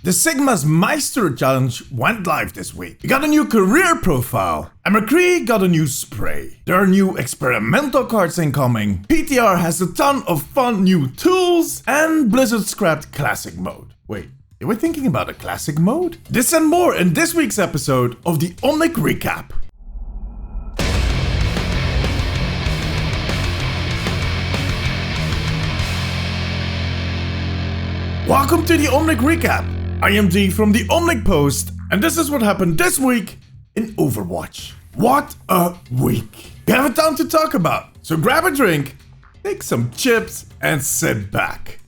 The Sigma Maestro challenge went live this week. We got a new career profile, and McCree got a new spray. There are new experimental cards incoming, PTR has a ton of fun new tools, and Blizzard scrapped classic mode. Wait, you were thinking about a classic mode? This and more in this week's episode of the Omnic Recap. Welcome to the Omnic Recap. I am D from the Omnic Post, and this is what happened this week in Overwatch. What a week. We have a ton to talk about, so grab a drink, take some chips, and sit back.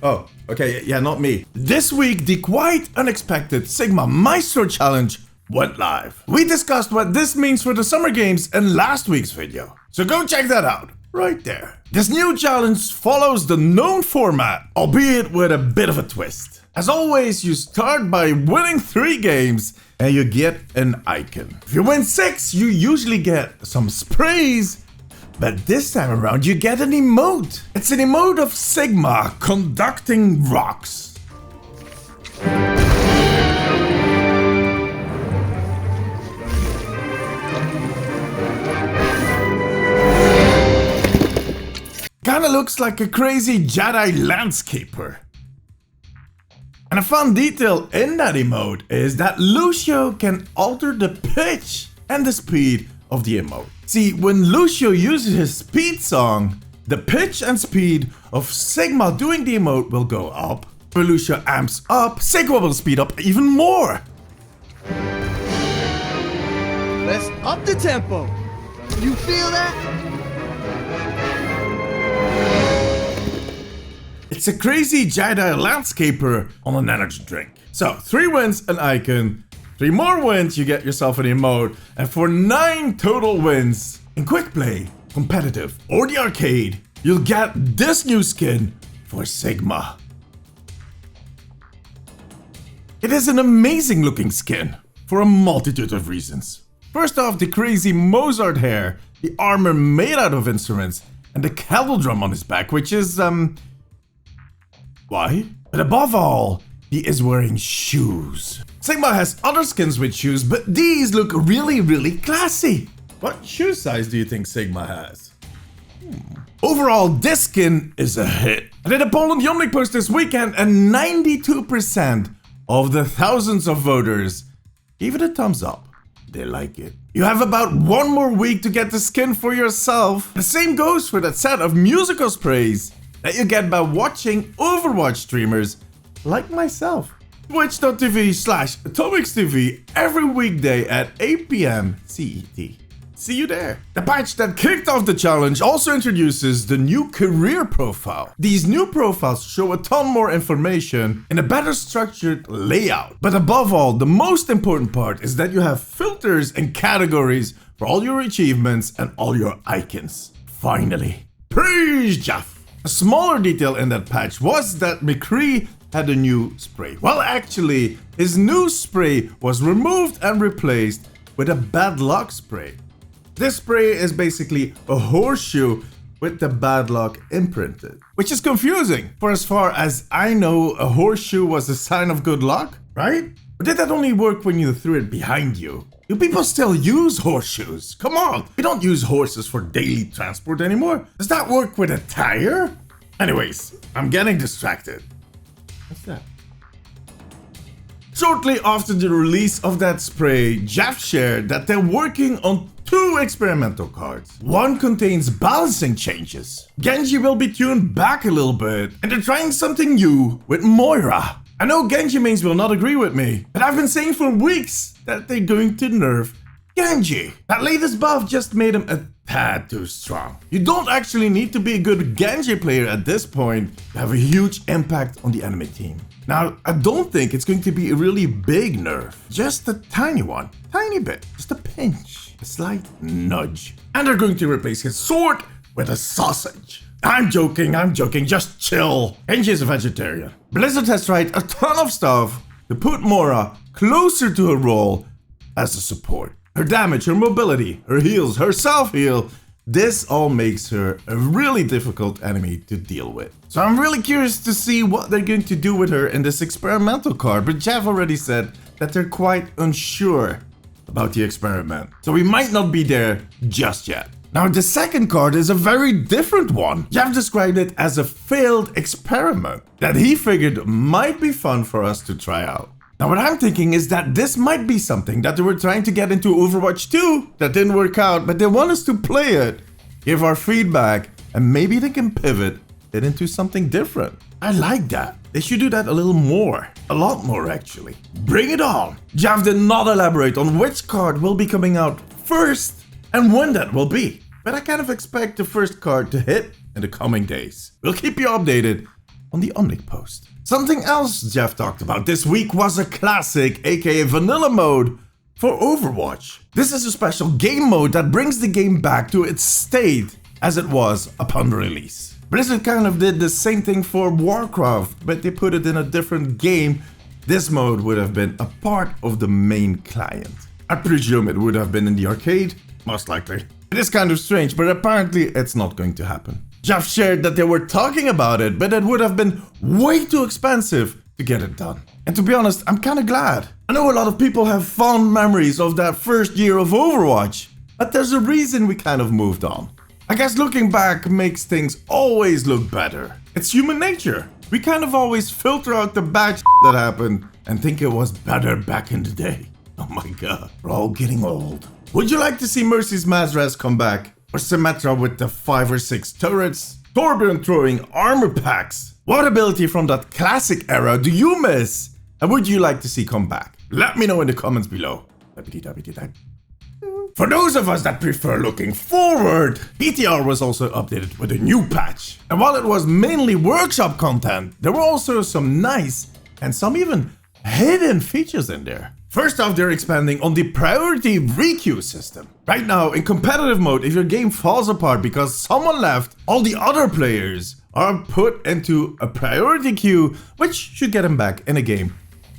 Oh, okay, yeah, not me. This week, the quite unexpected Sigma Maestro challenge went live. We discussed what this means for the summer games in last week's video, so go check that out. Right there. This new challenge follows the known format, albeit with a bit of a twist. As always, you start by winning 3 games and you get an icon. If you win 6, you usually get some sprays, but this time around you get an emote. It's an emote of Sigma conducting rocks. Kinda looks like a crazy Jedi landscaper. And a fun detail in that emote is that Lucio can alter the pitch and the speed of the emote. See, when Lucio uses his speed song, the pitch and speed of Sigma doing the emote will go up. When Lucio amps up, Sigma will speed up even more. Let's up the tempo. You feel that? It's a crazy Jedi landscaper on an energy drink. So 3 wins, an icon, 3 more wins, you get yourself an emote, and for 9 total wins in quick play, competitive, or the arcade, you'll get this new skin for Sigma. It is an amazing looking skin for a multitude of reasons. First off, the crazy Mozart hair, the armor made out of instruments, and the kettle drum on his back, which is, why? But above all, he is wearing shoes. Sigma has other skins with shoes, but these look really classy. What shoe size do you think Sigma has? Overall, this skin is a hit. I did a poll on the Omnic Post this weekend, and 92% of the thousands of voters gave it a thumbs up. They like it. You have about 1 more week to get the skin for yourself. The same goes for that set of musical sprays that you get by watching Overwatch streamers like myself. Twitch.tv/ATOMIIXTV every weekday at 8 PM CET. See you there. The patch that kicked off the challenge also introduces the new career profile. These new profiles show a ton more information in a better structured layout. But above all, the most important part is that you have filters and categories for all your achievements and all your icons. Finally. Praise Jeff! A smaller detail in that patch was that McCree had a new spray. Well, actually, his new spray was removed and replaced with a bad luck spray. This spray is basically a horseshoe with the bad luck imprinted, which is confusing, for as far as I know, a horseshoe was a sign of good luck, right? Or did that only work when you threw it behind you? Do people still use horseshoes? Come on, we don't use horses for daily transport anymore. Does that work with a tire? Anyways, I'm getting distracted. What's that? Shortly after the release of that spray, Jeff shared that they're working on 2 experimental cards. One contains balancing changes. Genji will be tuned back a little bit, and they're trying something new with Moira. I know Genji mains will not agree with me, but I've been saying for weeks that they're going to nerf Genji. That latest buff just made him a tad too strong. You don't actually need to be a good Genji player at this point to have a huge impact on the enemy team. Now, I don't think it's going to be a really big nerf, just a tiny one, tiny bit, just a pinch, a slight nudge. And they're going to replace his sword with a sausage. I'm joking, just chill. Genji is a vegetarian. Blizzard has tried a ton of stuff to put Moira closer to her role as a support. Her damage, her mobility, her heals, her self-heal, this all makes her a really difficult enemy to deal with. So I'm really curious to see what they're going to do with her in this experimental card, but Jeff already said that they're quite unsure about the experiment. So we might not be there just yet. Now the second card is a very different one. Jeff described it as a failed experiment that he figured might be fun for us to try out. Now what I'm thinking is that this might be something that they were trying to get into Overwatch 2 that didn't work out, but they want us to play it, give our feedback, and maybe they can pivot it into something different. I like that. They should do that a little more. A lot more actually. Bring it on! Jeff did not elaborate on which card will be coming out first and when that will be. But I kind of expect the first card to hit in the coming days. We'll keep you updated on the Omnic post. Something else Jeff talked about this week was a classic, aka vanilla mode for Overwatch. This is a special game mode that brings the game back to its state as it was upon release. Blizzard kind of did the same thing for Warcraft, but they put it in a different game. This mode would have been a part of the main client. I presume it would have been in the arcade, most likely. It is kind of strange, but apparently it's not going to happen. Jeff shared that they were talking about it, but it would have been way too expensive to get it done. And to be honest, I'm kind of glad. I know a lot of people have fond memories of that first year of Overwatch, but there's a reason we kind of moved on. I guess looking back makes things always look better. It's human nature. We kind of always filter out the bad that happened and think it was better back in the day. Oh my god, we're all getting old. Would you like to see Mercy's Mazraz come back? Or Symmetra with the 5 or 6 turrets? Torbjorn throwing armor packs? What ability from that classic era do you miss? And would you like to see come back? Let me know in the comments below. For those of us that prefer looking forward, PTR was also updated with a new patch. And while it was mainly workshop content, there were also some nice and some even hidden features in there. First off, they're expanding on the priority requeue system. Right now, in competitive mode, if your game falls apart because someone left, all the other players are put into a priority queue, which should get them back in a game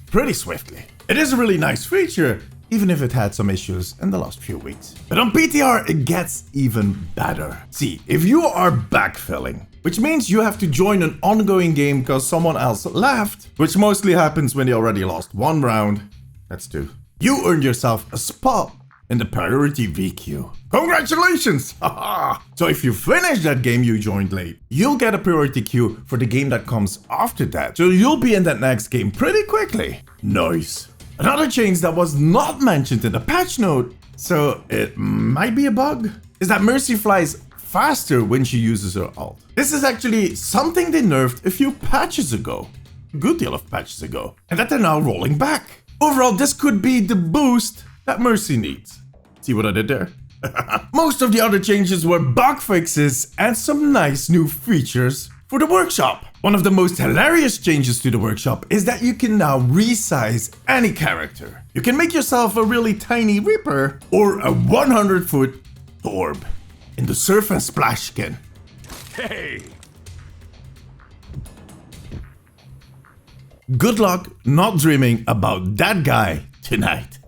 pretty swiftly. It is a really nice feature, even if it had some issues in the last few weeks. But on PTR, it gets even better. See, if you are backfilling, which means you have to join an ongoing game because someone else left, which mostly happens when they already lost one round, that's 2. You earned yourself a spot in the priority V queue. Congratulations! Haha! So if you finish that game you joined late, you'll get a priority queue for the game that comes after that. So you'll be in that next game pretty quickly. Nice. Another change that was not mentioned in the patch note, so it might be a bug, is that Mercy flies faster when she uses her ult. This is actually something they nerfed a few patches ago. A good deal of patches ago. And that they're now rolling back. Overall, this could be the boost that Mercy needs. See what I did there? Most of the other changes were bug fixes and some nice new features for the workshop. One of the most hilarious changes to the workshop is that you can now resize any character. You can make yourself a really tiny Reaper or a 100-foot Torb in the Surf and Splash skin. Hey! Good luck not dreaming about that guy tonight.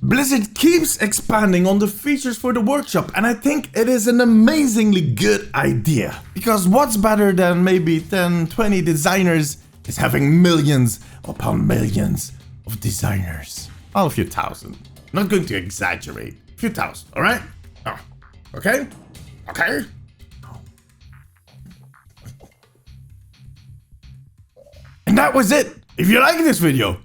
Blizzard keeps expanding on the features for the workshop, and I think it is an amazingly good idea. Because what's better than maybe 10, 20 designers is having millions upon millions of designers. Well, a few thousand. Not going to exaggerate. A few thousand, alright? Oh, okay? Okay? And that was it. If you like this video,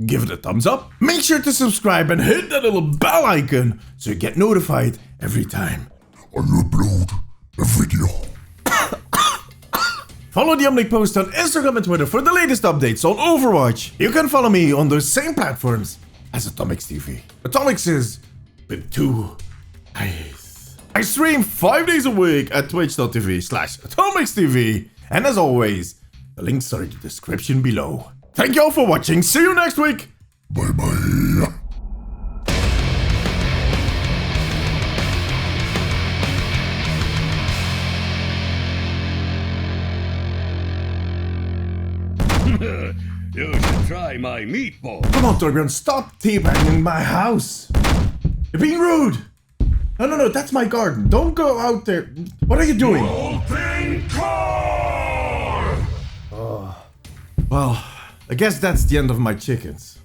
give it a thumbs up. Make sure to subscribe and hit that little bell icon so you get notified every time I upload a video. Follow the Omnic post on Instagram and Twitter for the latest updates on Overwatch. You can follow me on those same platforms as ATOMIIXTV. ATOMIIX is with 2 I's. I stream 5 days a week at twitch.tv/ATOMIIXTV. And as always, the links are in the description below. Thank you all for watching. See you next week. Bye bye. You should try my meatball. Come on, Torbjorn, stop teabagging my house. You're being rude! No, no, no, that's my garden. Don't go out there. What are you doing? Open car! Well, I guess that's the end of my chickens.